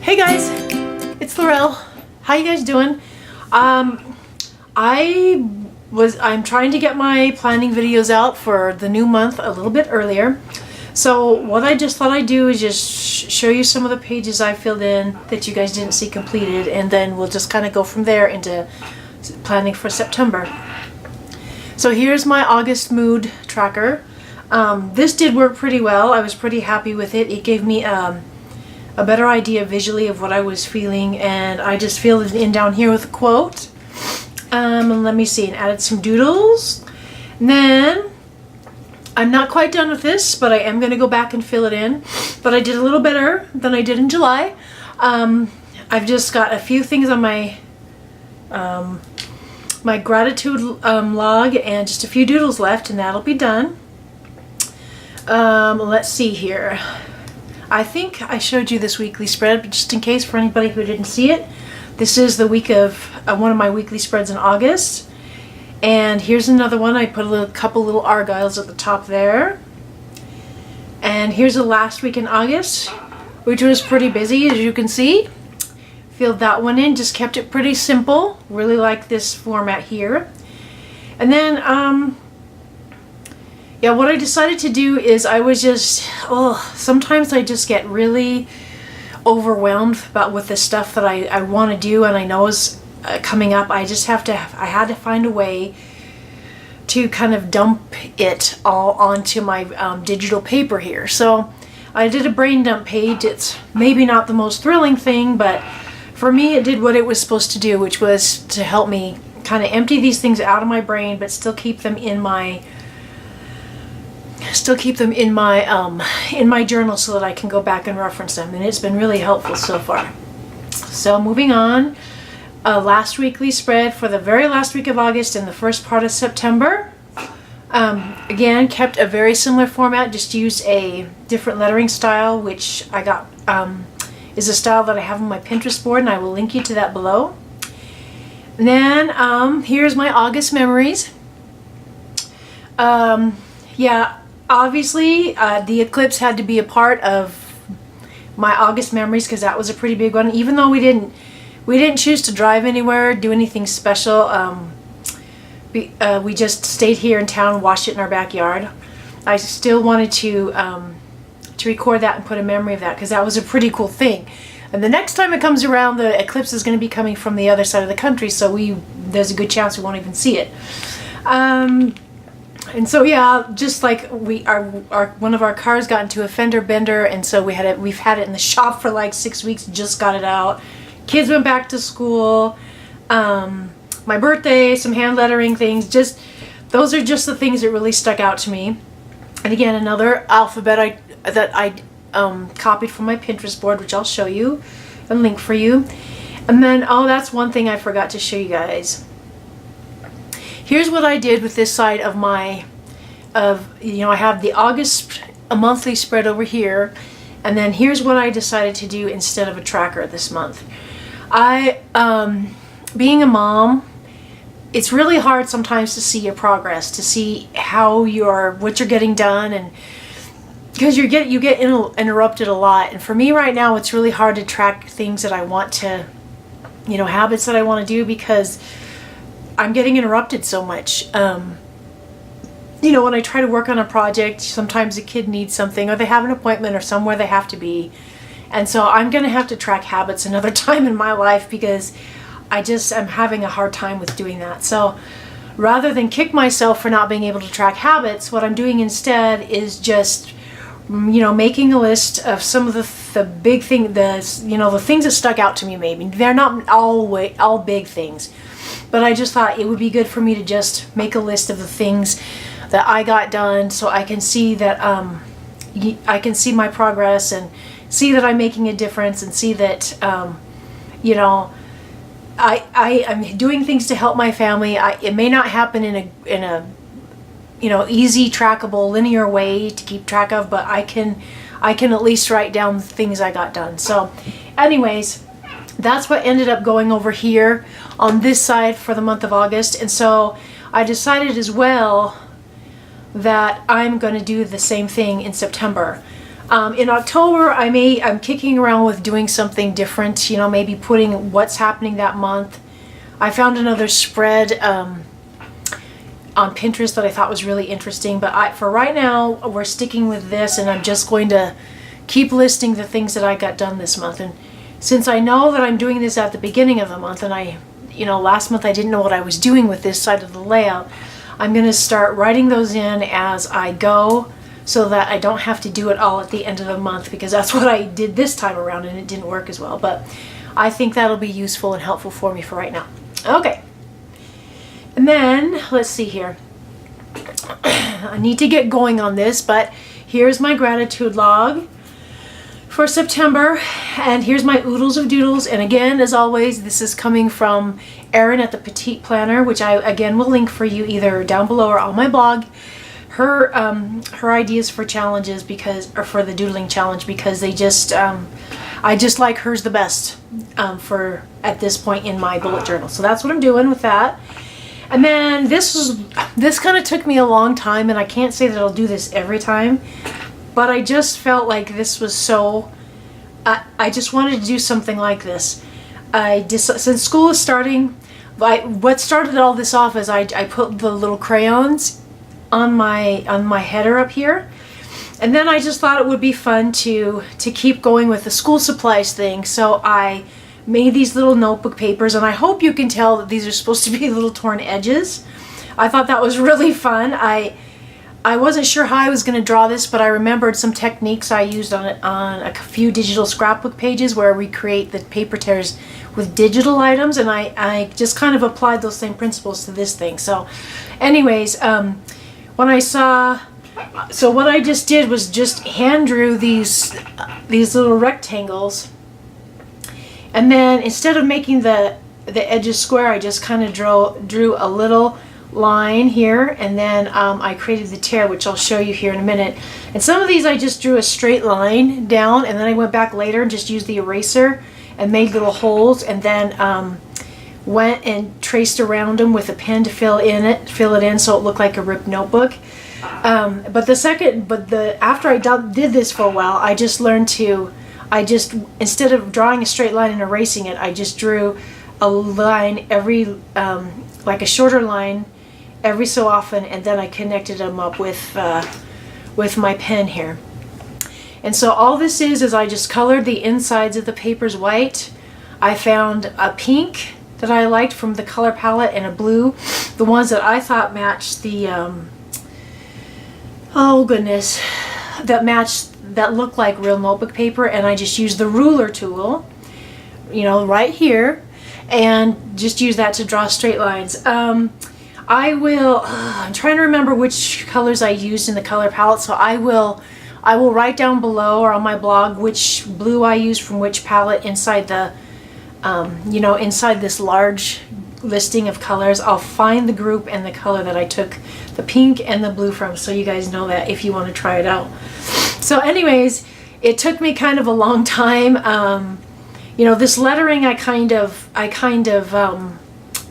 Hey guys, it's Laurel. How you guys doing? I'm trying to get my planning videos out for the new month a little bit earlier. So what I just thought I'd do is just show you some of the pages I filled in that you guys didn't see completed, and then we'll just kind of go from there into planning for September. So here's my August mood tracker. This did work pretty well. I was pretty happy with it. It gave me a better idea visually of what I was feeling, and I just filled it in down here with a quote. And let me see, and added some doodles. And then I'm not quite done with this, but I am going to go back and fill it in. But I did a little better than I did in July. I've just got a few things on my my gratitude log and just a few doodles left, and that'll be done. Let's see here. I think I showed you this weekly spread, but just in case for anybody who didn't see it, this is the week of one of my weekly spreads in August. And here's another one. I put a couple little argyles at the top there. And here's the last week in August, which was pretty busy, as you can see. Filled that one in, just kept it pretty simple. Really like this format here. And then, yeah, what I decided to do is I was just, sometimes I just get really overwhelmed with the stuff that I want to do and I know is coming up. I had to find a way to kind of dump it all onto my digital paper here. So I did a brain dump page. It's maybe not the most thrilling thing, but for me it did what it was supposed to do, which was to help me kind of empty these things out of my brain, but still keep them in my in my journal so that I can go back and reference them, and it's been really helpful so far. So moving on, last weekly spread for the very last week of August and the first part of September. Again, kept a very similar format, just used a different lettering style, which I got is a style that I have on my Pinterest board, and I will link you to that below. And then here's my August memories. Yeah, obviously the eclipse had to be a part of my August memories because that was a pretty big one. Even though we didn't choose to drive anywhere, do anything special, we just stayed here in town, watched it in our backyard. I still wanted to record that and put a memory of that because that was a pretty cool thing. And the next time it comes around, the eclipse is going to be coming from the other side of the country, so there's a good chance we won't even see it. And so yeah, just like one of our cars got into a fender bender, and so we've had it in the shop for like 6 weeks, just got it out. Kids went back to school, my birthday, some hand lettering things, those are just the things that really stuck out to me. And again, another alphabet that I copied from my Pinterest board, which I'll show you and link for you. And then, that's one thing I forgot to show you guys. Here's what I did with this side of I have the August monthly spread over here, and then here's what I decided to do instead of a tracker this month. Being a mom, it's really hard sometimes to see your progress, to see what you're getting done, and because you get interrupted a lot. And for me right now, it's really hard to track things that I want to, habits that I want to do, because I'm getting interrupted so much. When I try to work on a project, sometimes a kid needs something, or they have an appointment, or somewhere they have to be. And so I'm going to have to track habits another time in my life, because I'm having a hard time with doing that. So rather than kick myself for not being able to track habits, what I'm doing instead is just, making a list of some of the big things, the things that stuck out to me. Maybe they're not all big things, but I just thought it would be good for me to just make a list of the things that I got done, so I can see that I can see my progress and see that I'm making a difference, and see that I'm doing things to help my family. It may not happen in a easy, trackable, linear way to keep track of, but I can at least write down the things I got done. So anyways, that's what ended up going over here on this side for the month of August. And so I decided as well that I'm going to do the same thing in September. In October, I'm kicking around with doing something different, you know, maybe putting what's happening that month. I found another spread on Pinterest that I thought was really interesting, but for right now, we're sticking with this, and I'm just going to keep listing the things that I got done this month. And since I know that I'm doing this at the beginning of the month, and you know, last month I didn't know what I was doing with this side of the layout, I'm going to start writing those in as I go, so that I don't have to do it all at the end of the month, because that's what I did this time around and it didn't work as well. But I think that'll be useful and helpful for me for right now. Okay. And then, let's see here. I need to get going on this, but here's my gratitude log for September, and here's my oodles of doodles. And again, as always, this is coming from Erin at the Petite Planner, which I again will link for you either down below or on my blog. Her ideas for challenges, or for the doodling challenge, because they just I just like hers the best for at this point in my bullet journal. So that's what I'm doing with that. And then this kind of took me a long time, and I can't say that I'll do this every time, but I just felt like this was so, I just wanted to do something like this. Since school is starting, what started all this off is I put the little crayons on my header up here, and then I just thought it would be fun to keep going with the school supplies thing. So I made these little notebook papers, and I hope you can tell that these are supposed to be little torn edges. I thought that was really fun. I wasn't sure how I was going to draw this, but I remembered some techniques I used on a few digital scrapbook pages where we create the paper tears with digital items, and I just kind of applied those same principles to this thing. So anyways, when I saw, so what I just did was just hand drew these little rectangles, and then instead of making the edges square, I just kind of drew a little line here, and then I created the tear, which I'll show you here in a minute. And some of these I just drew a straight line down, and then I went back later and just used the eraser and made little holes, and then went and traced around them with a pen to fill it in so it looked like a ripped notebook. But after I did this for a while, I just learned instead of drawing a straight line and erasing it, I just drew a line like a shorter line every so often, and then I connected them up with my pen here. And so all this is I just colored the insides of the papers white. I found a pink that I liked from the color palette and a blue, the ones that I thought matched the that looked like real notebook paper, and I just used the ruler tool, you know, right here, and just use that to draw straight lines. I'm trying to remember which colors I used in the color palette, so I will write down below or on my blog which blue I used from which palette inside the inside this large listing of colors. I'll find the group and the color that I took the pink and the blue from, so you guys know that if you want to try it out. So anyways, it took me kind of a long time. This lettering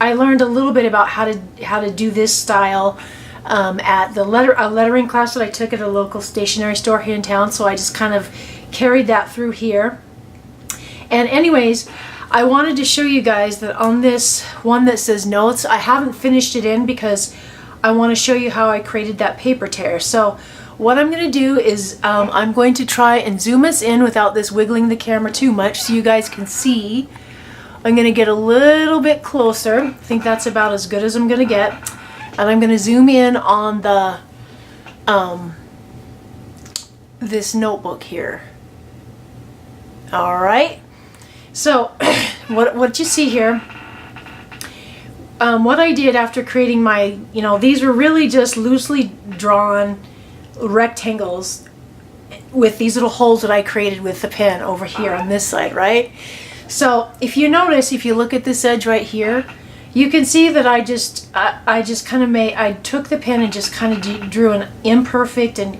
I learned a little bit about how to do this style at a lettering class that I took at a local stationery store here in town, so I just kind of carried that through here. And anyways, I wanted to show you guys that on this one that says notes, I haven't finished it in because I want to show you how I created that paper tear. So what I'm going to do is I'm going to try and zoom us in without this wiggling the camera too much so you guys can see. I'm going to get a little bit closer. I think that's about as good as I'm going to get. And I'm going to zoom in on the this notebook here. All right. So what you see here, what I did after creating my, these were really just loosely drawn rectangles with these little holes that I created with the pen over here on this side, right? So if you notice, if you look at this edge right here, you can see that I took the pen and just kind of drew an imperfect and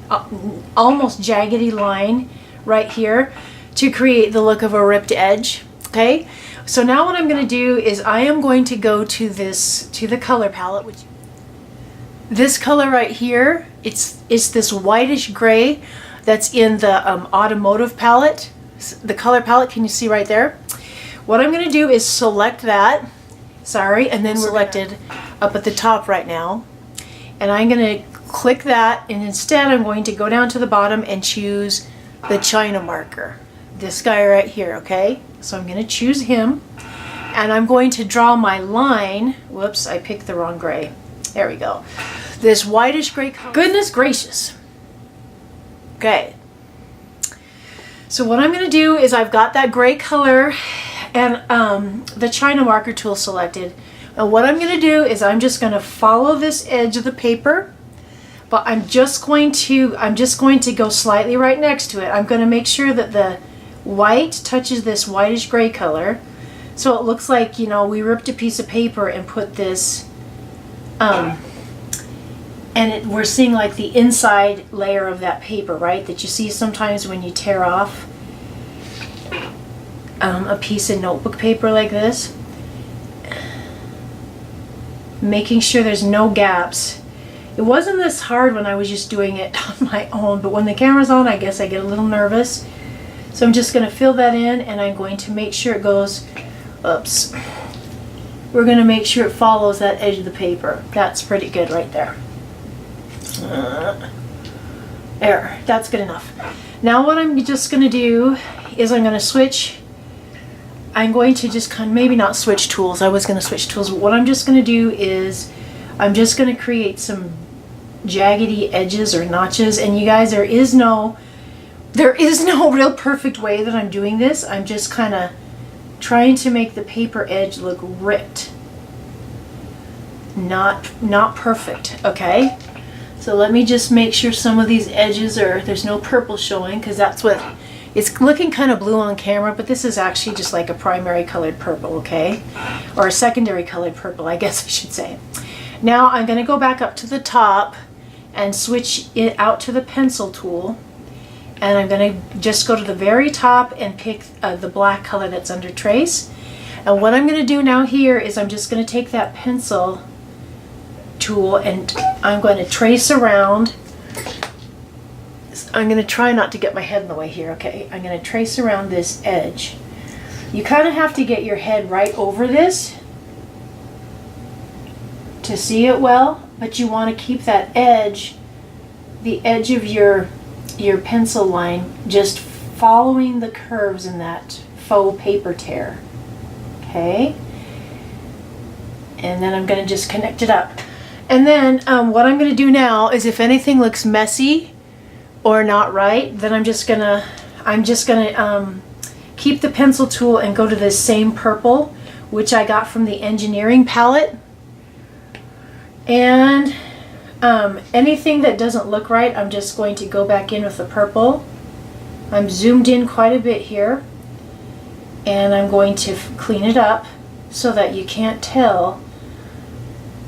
almost jaggedy line right here to create the look of a ripped edge. Okay, so now what I'm going to do is I am going to go to the color palette, which this color right here, it's this whitish gray. that's in the automotive palette, the color palette. Can you see right there? What I'm going to do is select that, sorry, and then selected up at the top right now. And I'm going to click that, and instead I'm going to go down to the bottom and choose the China marker. This guy right here, okay? So I'm going to choose him, and I'm going to draw my line. Whoops, I picked the wrong gray. There we go. This whitish gray color. Goodness gracious. Okay. So what I'm going to do is I've got that gray color and the China marker tool selected. And what I'm going to do is I'm just going to follow this edge of the paper, but I'm just going to go slightly right next to it. I'm going to make sure that the white touches this whitish gray color, so it looks like, you know, we ripped a piece of paper and put this we're seeing like the inside layer of that paper, right, that you see sometimes when you tear off a piece of notebook paper like this. Making sure there's no gaps. It wasn't this hard when I was just doing it on my own, but when the camera's on, I guess I get a little nervous. So I'm just going to fill that in, and I'm going to make sure it goes, oops, we're going to make sure it follows that edge of the paper. That's pretty good right there. There, that's good enough. Now what I'm just going to do is I'm going to switch. I'm going to just kind of, maybe not switch tools. I was going to switch tools, but what I'm just going to do is I'm just going to create some jaggedy edges or notches. And you guys, there is no real perfect way that I'm doing this. I'm just kind of trying to make the paper edge look ripped. Not perfect, okay? So let me just make sure some of these edges there's no purple showing, because that's what, it's looking kind of blue on camera, but this is actually just like a primary colored purple, okay? Or a secondary colored purple, I guess I should say. Now I'm going to go back up to the top and switch it out to the pencil tool. And I'm going to just go to the very top and pick the black color that's under trace. And what I'm going to do now here is I'm just going to take that pencil tool and I'm going to trace around. I'm going to try not to get my head in the way here, okay? I'm going to trace around this edge. You kind of have to get your head right over this to see it well, but you want to keep that edge, the edge of your pencil line, just following the curves in that faux paper tear. Okay? And then I'm going to just connect it up. And then what I'm going to do now is, if anything looks messy or not right, then I'm just going to keep the pencil tool and go to this same purple, which I got from the engineering palette. And anything that doesn't look right, I'm just going to go back in with the purple. I'm zoomed in quite a bit here, and I'm going to clean it up so that you can't tell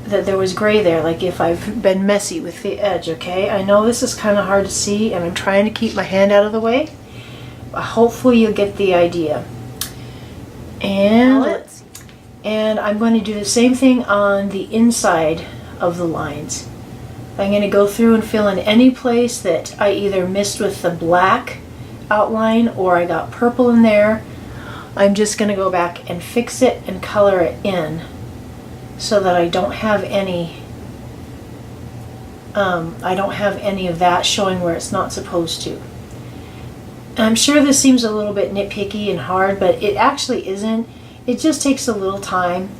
that there was gray there, like if I've been messy with the edge, okay? I know this is kind of hard to see, and I'm trying to keep my hand out of the way, but hopefully you'll get the idea. And I'm going to do the same thing on the inside of the lines. I'm going to go through and fill in any place that I either missed with the black outline or I got purple in there. I'm just going to go back and fix it and color it in so that I don't have any of that showing where it's not supposed to. I'm sure this seems a little bit nitpicky and hard, but it actually isn't. It just takes a little time.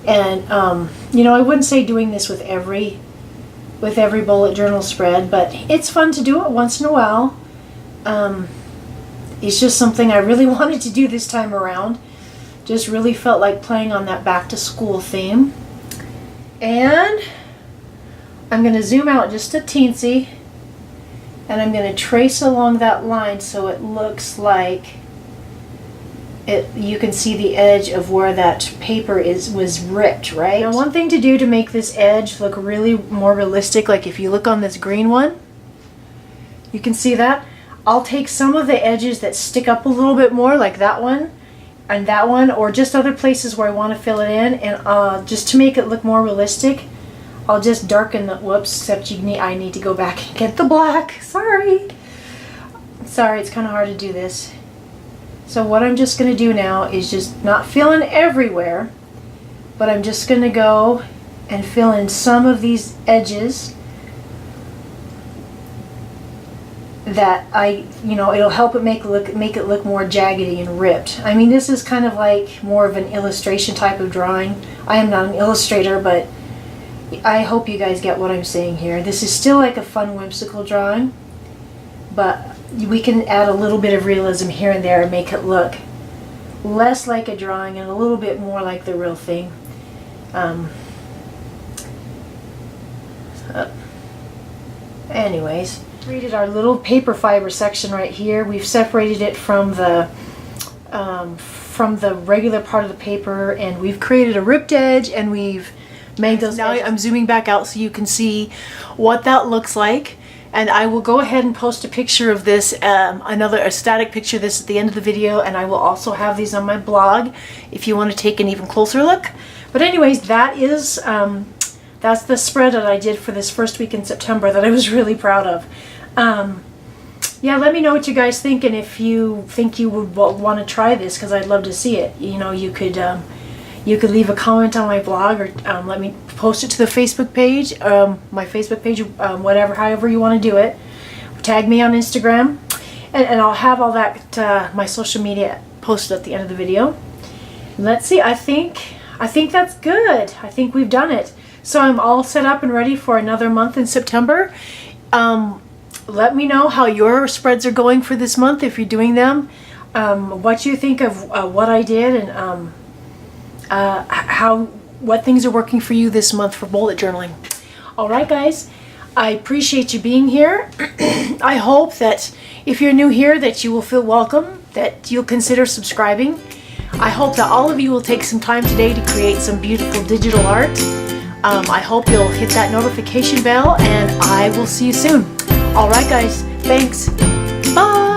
And you know, I wouldn't say doing this with every bullet journal spread, but it's fun to do it once in a while. It's just something I really wanted to do this time around. Just really felt like playing on that back to school theme. And I'm going to zoom out just a teensy, and I'm going to trace along that line so it looks like you can see the edge of where that paper was ripped, right? Now, one thing to do to make this edge look really more realistic, like if you look on this green one, you can see that. I'll take some of the edges that stick up a little bit more, like that one and that one, or just other places where I want to fill it in, and just to make it look more realistic, I'll just darken the, whoops, except I need to go back and get the black, sorry. Sorry, it's kind of hard to do this. So what I'm just going to do now is just not fill in everywhere, but I'm just going to go and fill in some of these edges that it'll help it make it look more jaggedy and ripped. I mean, this is kind of like more of an illustration type of drawing. I am not an illustrator, but I hope you guys get what I'm saying here. This is still like a fun, whimsical drawing, but we can add a little bit of realism here and there and make it look less like a drawing and a little bit more like the real thing. Anyways, created our little paper fiber section right here. We've separated it from the regular part of the paper, and we've created a ripped edge, and we've made those. Now I'm zooming back out so you can see what that looks like. And I will go ahead and post a picture of this, a static picture of this at the end of the video, and I will also have these on my blog if you want to take an even closer look. But anyways, that is that's the spread that I did for this first week in September that I was really proud of. Yeah, let me know what you guys think, and if you think you would want to try this, because I'd love to see it. You could leave a comment on my blog, or let me post it to the Facebook page, my Facebook page, however you want to do it. Tag me on Instagram, and I'll have all that, my social media posted at the end of the video. Let's see, I think that's good. I think we've done it. So I'm all set up and ready for another month in September. Let me know how your spreads are going for this month, if you're doing them, what you think of what I did, and what things are working for you this month for bullet journaling. Alright guys, I appreciate you being here. I hope that if you're new here that you will feel welcome, that you'll consider subscribing. I hope that all of you will take some time today to create some beautiful digital art. I hope you'll hit that notification bell, and I will see you soon. Alright guys, thanks. Bye!